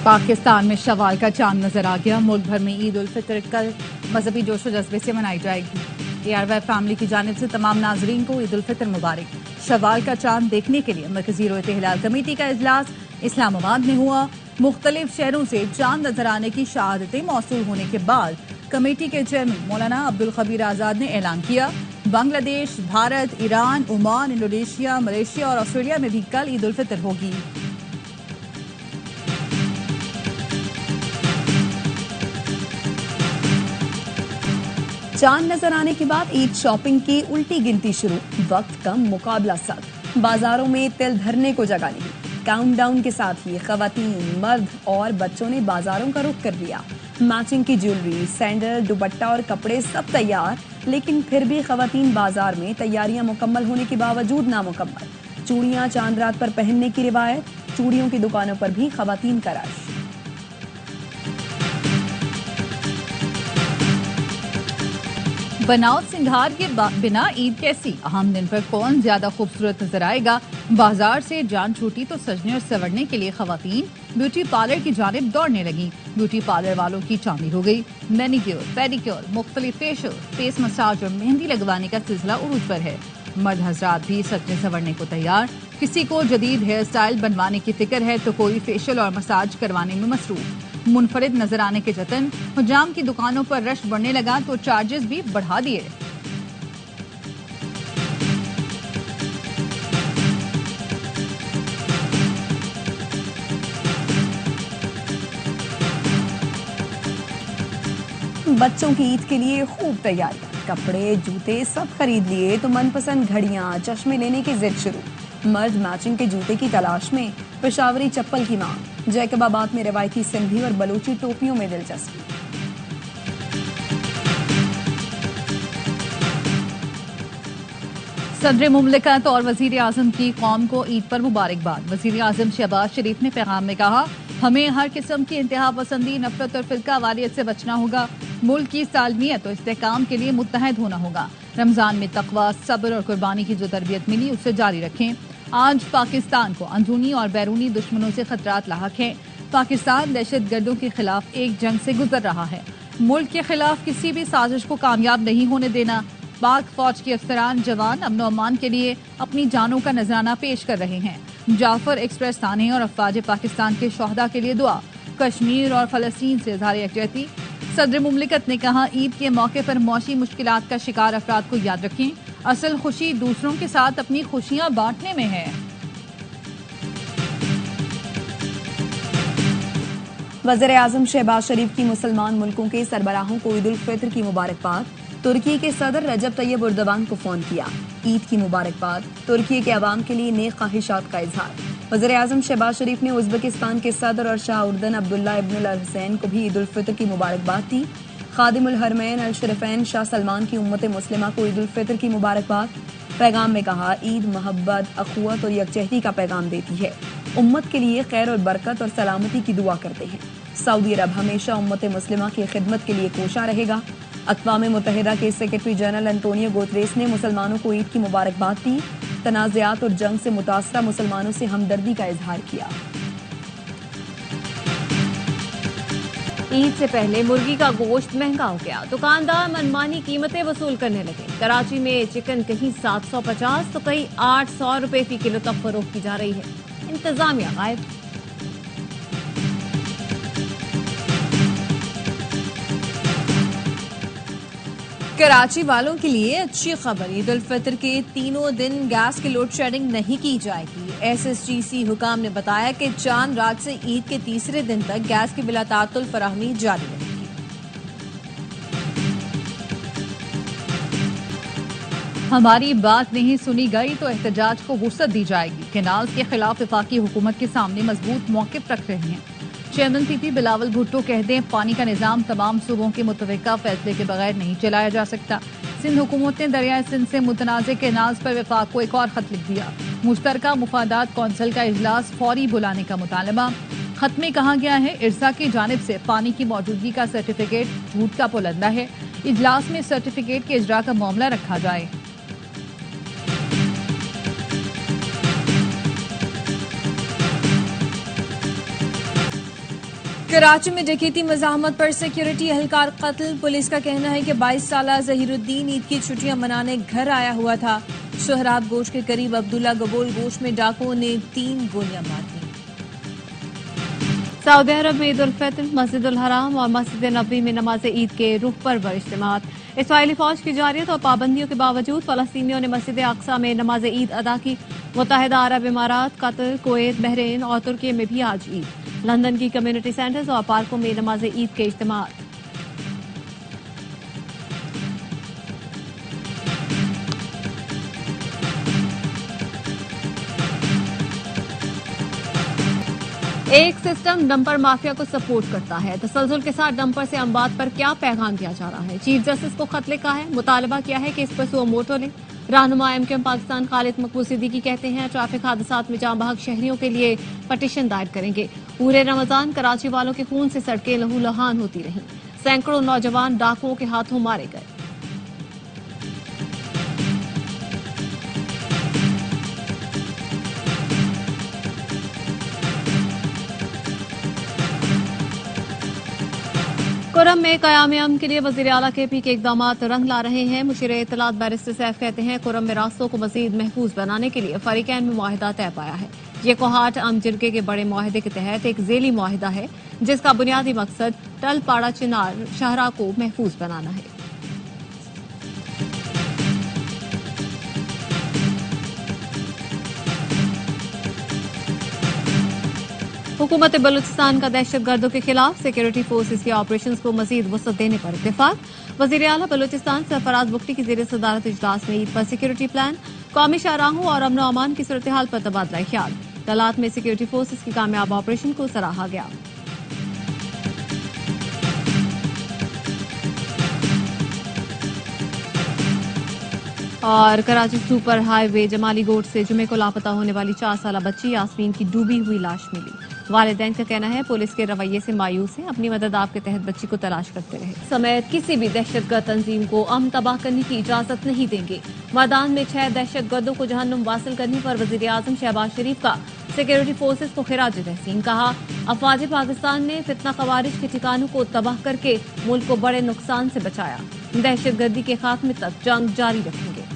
पाकिस्तान में शवाल का चांद नजर आ गया। मुल्क भर में ईद उल फितर कल मजहबी जोश व जज्बे से मनाई जाएगी। ARY फैमिली की जानिब से तमाम नाजरीन को ईद उल फितर मुबारक। शवाल का चांद देखने के लिए मरकजी रोयत हिलाल कमेटी का इजलास इस्लामाबाद में हुआ। मुख्तलिफ शहरों से चांद नजर आने की शहादतें मौसूल होने के बाद कमेटी के चेयरमैन मौलाना अब्दुल खबीर आजाद ने ऐलान किया, Bangladesh, Bharat, Iran, Oman, Indonesia, Malaysia और ऑस्ट्रेलिया में भी कल ईद उल फितर होगी। चांद नजर आने के बाद ईद शॉपिंग की उल्टी गिनती शुरू। वक्त कम, मुकाबला सख्त। बाजारों में तिल धरने को जगह नहीं। काउंटडाउन के साथ ही खवातीन, मर्द और बच्चों ने बाजारों का रुख कर लिया। मैचिंग की ज्वेलरी, सैंडल, दुपट्टा और कपड़े सब तैयार, लेकिन फिर भी खवातीन बाजार में तैयारियां मुकम्मल होने के बावजूद नामुकम्मल। चूड़ियां चांद रात पर पहनने की रिवायत, चूड़ियों की दुकानों पर भी खवातीन का रश। बनावट सिंगार के बिना ईद कैसी? अहम दिन पर कौन ज्यादा खूबसूरत नजर आएगा? बाजार से जान छूटी तो सजने और संवरने के लिए खवातीन ब्यूटी पार्लर की जानिब दौड़ने लगी। ब्यूटी पार्लर वालों की चांदी हो गई। मैनिक्योर, पेडिक्योर, मुख्तलिफ फेशियल, फेस मसाज और मेहंदी लगवाने का सिलसिला उरूज पर है। मर्द हजरात भी सजने संवरने को तैयार। किसी को जदीद हेयर स्टाइल बनवाने की फिक्र है तो कोई फेशियल और मसाज करवाने में मसरूफ। मुनफरिद नजर आने के जतन। हुजाम की दुकानों पर रश बढ़ने लगा तो चार्जेस भी बढ़ा दिए। बच्चों की ईद के लिए खूब तैयारियां, कपड़े, जूते सब खरीद लिए तो मनपसंद घड़ियां, चश्मे लेने की जिद शुरू। मर्द मैचिंग के जूते की तलाश में, पेशावरी चप्पल की मांग। जैकबाबाद में रवायती सिंधी और बलूची टोपियों में दिलचस्पी। सदर मुमलिकत और वजीर आजम की कौम को ईद पर मुबारकबाद। वजीर आजम शहबाज शरीफ ने पैगाम में कहा, हमें हर किस्म की इंतहा पसंदी, नफरत और फिरका वारियत से बचना होगा। मुल्क की सालमियत और इस्तेहकाम के लिए मुत्तहद होना होगा। रमजान में तकवा, सब्र और कुर्बानी की जो तरबियत मिली उसे जारी रखें। आज पाकिस्तान को अंदरूनी और बैरूनी दुश्मनों से खतरात लाहक हैं। पाकिस्तान दहशत गर्दों के खिलाफ एक जंग से गुजर रहा है। मुल्क के खिलाफ किसी भी साजिश को कामयाब नहीं होने देना। पाक फौज के अफसरान जवान अमन अमान के लिए अपनी जानों का नजराना पेश कर रहे हैं। जाफर एक्सप्रेस थाने और अफवाज पाकिस्तान के शोहदा के लिए दुआ। कश्मीर और फलस्तीन से इज़हार यकजहती। सदर मुमलिकत ने कहा, ईद के मौके पर मौशी मुश्किलात का शिकार अफराद को याद रखें। असल खुशी दूसरों के साथ अपनी खुशियां बांटने में है। वज़ीर आज़म शहबाज शरीफ की मुसलमान मुल्कों के सरबराहों को ईद उल फितर की मुबारकबाद। तुर्की के सदर रजब तैयब एर्दोगान को फोन किया, ईद की मुबारकबाद। तुर्की के अवाम के लिए नेक ख्वाहिशात का इजहार। वज़ीर आज़म शहबाज शरीफ ने उज़्बेकिस्तान के सदर और शाह उर्दन अब्दुल्ला इब्न अल हुसैन को भी ईद उल फितर की मुबारकबाद दी। खादिमुल हरमैन अल शरीफैन शाह सलमान की उम्मत मुस्लिमा को ईद उल फितर की मुबारकबाद। पैगाम में कहा, ईद मोहब्बत, अखुवत और यकजहती का पैगाम देती है। उम्मत के लिए खैर और बरकत और सलामती की दुआ करते हैं। सऊदी अरब हमेशा उम्मत मुस्लिमा की खिदमत के लिए कोशा रहेगा। अक़वाम मुत्तहिदा के सेक्रेटरी जनरल एंटोनियो गुतरेस ने मुसलमानों को ईद की मुबारकबाद दी। तनाज़ात और जंग से मुतासरा मुसलमानों से हमदर्दी का इजहार किया। ईद से पहले मुर्गी का गोश्त महंगा हो गया। दुकानदार मनमानी कीमतें वसूल करने लगे। कराची में चिकन कहीं 750 तो कहीं 800 रुपए फी किलो तक फरोख्त की जा रही है। इंतजामिया गायब। कराची वालों के लिए अच्छी खबर, ईद उल फितर के तीनों दिन गैस की लोड शेडिंग नहीं की जाएगी। SSTC हुकाम ने बताया कि चांद रात से ईद के तीसरे दिन तक गैस की बिला तातुल फराहमी जारी रहेगी। हमारी बात नहीं सुनी गई तो एहतजाज को वुसअत दी जाएगी। केनाल्स के खिलाफ वफाकी हुकूमत के सामने मजबूत मौक़िफ़ रख रहे हैं। चेयरमैन PP बिलावल भुट्टो कहते हैं, पानी का निज़ाम तमाम सूबों के मुतफ़िक़ा फैसले के बगैर नहीं चलाया जा सकता। सिंध हुकूमत ने दरियाए सिंध से मुतनाज़ केनाल्स पर वफाक को एक और खत लिख दिया। मुश्तरका मुफादात कौंसिल का इजलास फौरी बुलाने का मुतालबा। खत में कहा गया है, इरसा की जानिब से पानी की मौजूदगी का सर्टिफिकेट झूठ का पुलंदा है। इजलास में सर्टिफिकेट के इजरा का मामला रखा जाए। कराची में डकैती मज़ाहमत पर सिक्योरिटी एहलकार कत्ल। पुलिस का कहना है कि 22 साला ज़हीरुद्दीन ईद की छुट्टियां मनाने घर आया हुआ था। सोहराब गोश के करीब अब्दुल्ला गबोल गोश में डाकुओं ने 3 गोलियां मार दी। सऊदी अरब में ईद उल फितर, मस्जिद उल हराम और मस्जिद नबी में नमाज ईद के रुख पर इज्तिमात। इसराइली फौज की जारियत और पाबंदियों के बावजूद फलस्तीनियों ने मस्जिद अक्सा में नमाज ईद अदा की। मुत्तहिदा अरब इमारात, कतर, कुवैत, बहरीन और तुर्की में भी आज ईद। लंदन की कम्युनिटी सेंटर्स और पार्कों में नमाज ईद के इज्तिमात। एक सिस्टम डंपर माफिया को सपोर्ट करता है। तसलजुल के साथ डंपर से अम्बात पर क्या पैगाम दिया जा रहा है? चीफ जस्टिस को खत लिखा है, मुतालबा किया है कि इस पर सुओ मोटो लें। रहनुमा एमक्यूएम पाकिस्तान खालिद मकबूल सिद्दीकी कहते हैं ट्रैफिक हादसात में जाँ बहक शहरियों के लिए पटिशन दायर करेंगे। पूरे रमजान कराची वालों के खून से सड़कें लहूलुहान होती रहीं। सैकड़ों नौजवान डाकुओं के हाथों मारे गए। कुरम में क़याम अमन के लिए वज़ीर आला KP के इक़दामात रंग ला रहे हैं। मुशीर इत्तलात बैरिस्टर सैफ कहते हैं कुरम में रास्तों को मज़ीद महफूज बनाने के लिए फरीकैन में मुआहिदा तय पाया है। ये कोहाट अम जिरगे के बड़े मुआहिदे के तहत एक ज़ेली मुआहिदा है जिसका बुनियादी मकसद टल पाड़ा चिनार शाहरा को महफूज बनाना है। हुकूमत बलूचिस्तान का दहशत गर्दों के खिलाफ सिक्योरिटी फोर्सेज के ऑपरेशन को मजीद वसअत देने पर इत्तेफाक। वज़ीर आला बलूचिस्तान सरफराज बुख्ती की ज़ेर सदारत इजलास में ईद पर सिक्योरिटी प्लान, कौमी शाहराहों और अमन अमान की सूरत हाल पर तबादला ख्याल। तलात में सिक्योरिटी फोर्सेज की कामयाब ऑपरेशन को सराहा गया। और कराची सुपर हाईवे जमाली गोट से जुमे को लापता होने वाली 4 साला बच्ची यास्मीन की डूबी हुई लाश मिली। वालिदैन का कहना है पुलिस के रवैये से मायूस है, अपनी मदद आप के तहत बच्ची को तलाश करते रहे। समेत किसी भी दहशतगर्द तंजीम को अमन तबाह करने की इजाजत नहीं देंगे। मैदान में 6 दहशतगर्दों को जहन्नुम वासिल करने पर वज़ीर आज़म शहबाज शरीफ का सिक्योरिटी फोर्सेज को खिराज तहसीन। कहा अफवाज पाकिस्तान ने फितना खवारिज के ठिकानों को तबाह करके मुल्क को बड़े नुकसान से बचाया। दहशतगर्दी के खात्मे तक जंग जारी रखेंगे।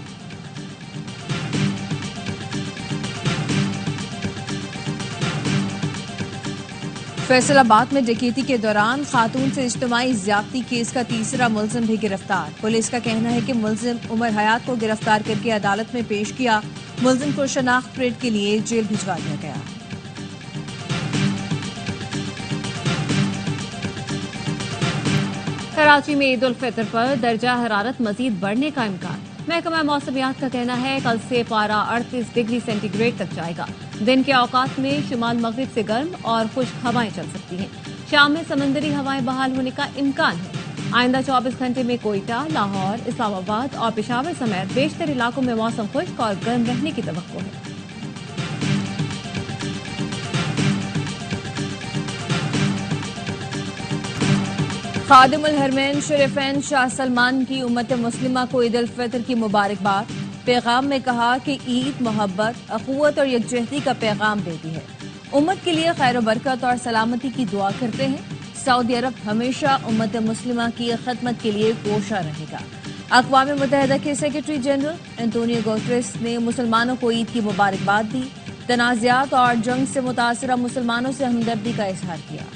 फैसलाबाद में डकैती के दौरान खातून से इज्तिमाई ज्यादती केस का तीसरा मुलजिम भी गिरफ्तार। पुलिस का कहना है कि मुलजिम उमर हयात को गिरफ्तार करके अदालत में पेश किया। मुलजिम को शनाख्त परेड के लिए जेल भिजवा दिया गया। कराची में ईद उल फितर पर दर्जा हरारत मजीद बढ़ने का इम्कान। महकमा मौसमियात का कहना है कल से पारा 38 डिग्री सेंटीग्रेड तक जाएगा। दिन के औकात में शुमाल मगरिब से गर्म और खुश्क हवाएं चल सकती हैं। शाम में समंदरी हवाएं बहाल होने का इम्कान है। आइंदा 24 घंटे में कोयटा, लाहौर, इस्लामाबाद और पेशावर समेत बेशतर इलाकों में मौसम खुश्क और गर्म रहने की तवक्को है। खादिमुल हरमैन शरीफैन शाह सलमान की उम्मत मुस्लिमा को ईद उल फितर की मुबारकबाद। पैगाम में कहा कि ईद मोहब्बत, अखुवत और यकजहती का पैगाम देती है। उम्मत के लिए खैर बरकत और सलामती की दुआ करते हैं। सऊदी अरब हमेशा उम्मत मुस्लिमा की खिदमत के लिए कोशा रहेगा। अक़वाम मुत्तहिदा के सेक्रेटरी जनरल एंटोनियो गुटेरेस ने मुसलमानों को ईद की मुबारकबाद दी। तनाज़ात और जंग से मुतासरा मुसलमानों से हमदर्दी का इजहार किया।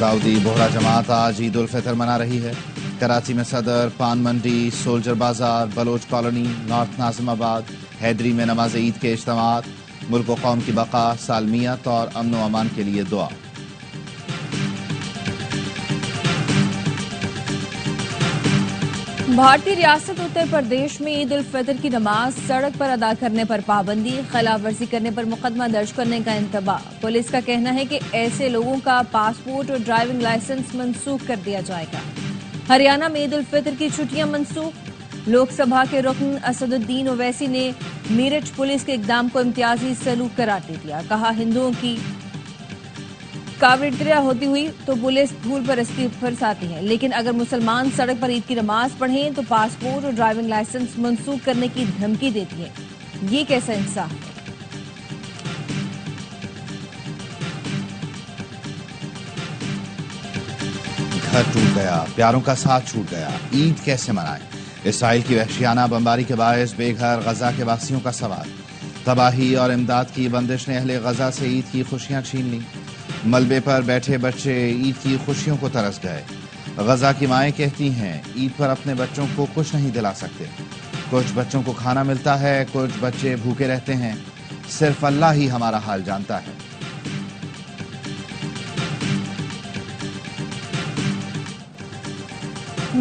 दाऊदी बोहरा जमात आज ईद उल फितर मना रही है। कराची में Saddar, Paan Mandi, Soldier Bazaar, Baloch Colony, North Nazimabad, Haideri में नमाज ईद के इज्तिमात। मुल्क व कौम की बका, सालमियत और अमन व अमान के लिए दुआ। भारतीय रियासत उत्तर प्रदेश में ईद उल फितर की नमाज सड़क पर अदा करने पर पाबंदी, खिलाफ वर्जी करने पर मुकदमा दर्ज करने का इंतबाह। पुलिस का कहना है कि ऐसे लोगों का पासपोर्ट और ड्राइविंग लाइसेंस मनसूख कर दिया जाएगा। हरियाणा में ईद उल फितर की छुट्टियां मनसूख। लोकसभा के रुकन असदुद्दीन ओवैसी ने मेरठ पुलिस के इकदाम को इम्तियाजी सलूक करार दे दिया। कहा हिंदुओं की कावड़िया होती हुई तो पुलिस धूल परस्ती फरसाती है, लेकिन अगर मुसलमान सड़क पर ईद की नमाज पढ़ें तो पासपोर्ट और ड्राइविंग लाइसेंस मनसूख करने की धमकी देती है। ये कैसा इंसाफ है? گھر ٹوٹ گیا، پیاروں کا ساتھ چھوٹ گیا، عید کیسے منائیں؟ اسرائیل کی وحشیانہ بمباری کے باعث بے گھر غزہ کے واسیوں کا سوال۔ تباہی اور امداد کی بندش نے اہل غزہ سے عید کی خوشیاں چھین لیں۔ ملبے پر بیٹھے بچے عید کی خوشیوں کو ترس گئے۔ غزہ کی مائیں کہتی ہیں عید پر اپنے بچوں کو کچھ نہیں دلا سکتے۔ کچھ بچوں کو کھانا ملتا ہے، کچھ بچے بھوکے رہتے ہیں، صرف اللہ ہی ہمارا حال جانتا ہے۔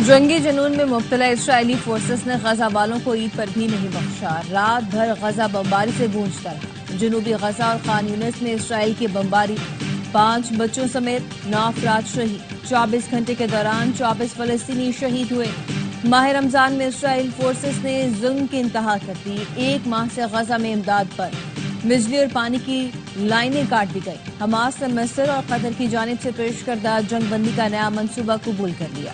جنگی جنون میں مبتلا اسرائیلی فورسز نے غزہ والوں کو عید پر بھی نہیں بخشا۔ رات بھر غزہ بمباری سے گونجتا رہا۔ جنوبی غزہ اور خان یونس میں اسرائیل کی بمباری، 5 بچوں سمیت 9 افراد شہید۔ 24 گھنٹے کے دوران 24 فلسطینی شہید ہوئے۔ ماہ رمضان میں اسرائیل فورسز نے ظلم کی انتہا کر دی۔ 1 ماہ سے غزہ میں امداد پر بجلی اور پانی کی لائنیں کاٹ دی گئی۔ حماس نے مصر اور قطر کی جانب سے پیش کردہ جنگ بندی کا نیا منصوبہ قبول کر لیا۔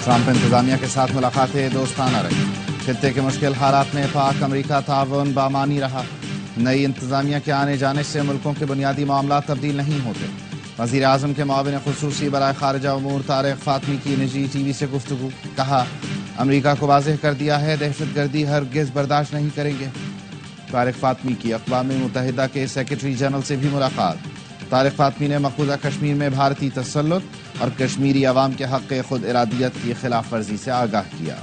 ٹرمپ انتظامیہ کے ساتھ ملاقاتیں دوستانہ رہی۔ خطے کے مشکل حالات میں پاک امریکہ تعاون بامانی رہا۔ نئی انتظامیہ کے آنے جانے سے ملکوں کے بنیادی معاملات تبدیل نہیں ہوتے۔ وزیر اعظم کے معاون خصوصی برائے خارجہ امور طارق فاطمی کی نجی ٹی وی سے گفتگو۔ کہا امریکہ کو واضح کر دیا ہے دہشت گردی ہرگز برداشت نہیں کریں گے۔ طارق فاطمی کی اقوام متحدہ کے سیکرٹری جنرل سے بھی ملاقات۔ طارق فاطمی نے مقبوضہ کشمیر میں بھارتی تسلط اور کشمیری عوام کے حق خود ارادیت کی خلاف ورزی سے آگاہ کیا۔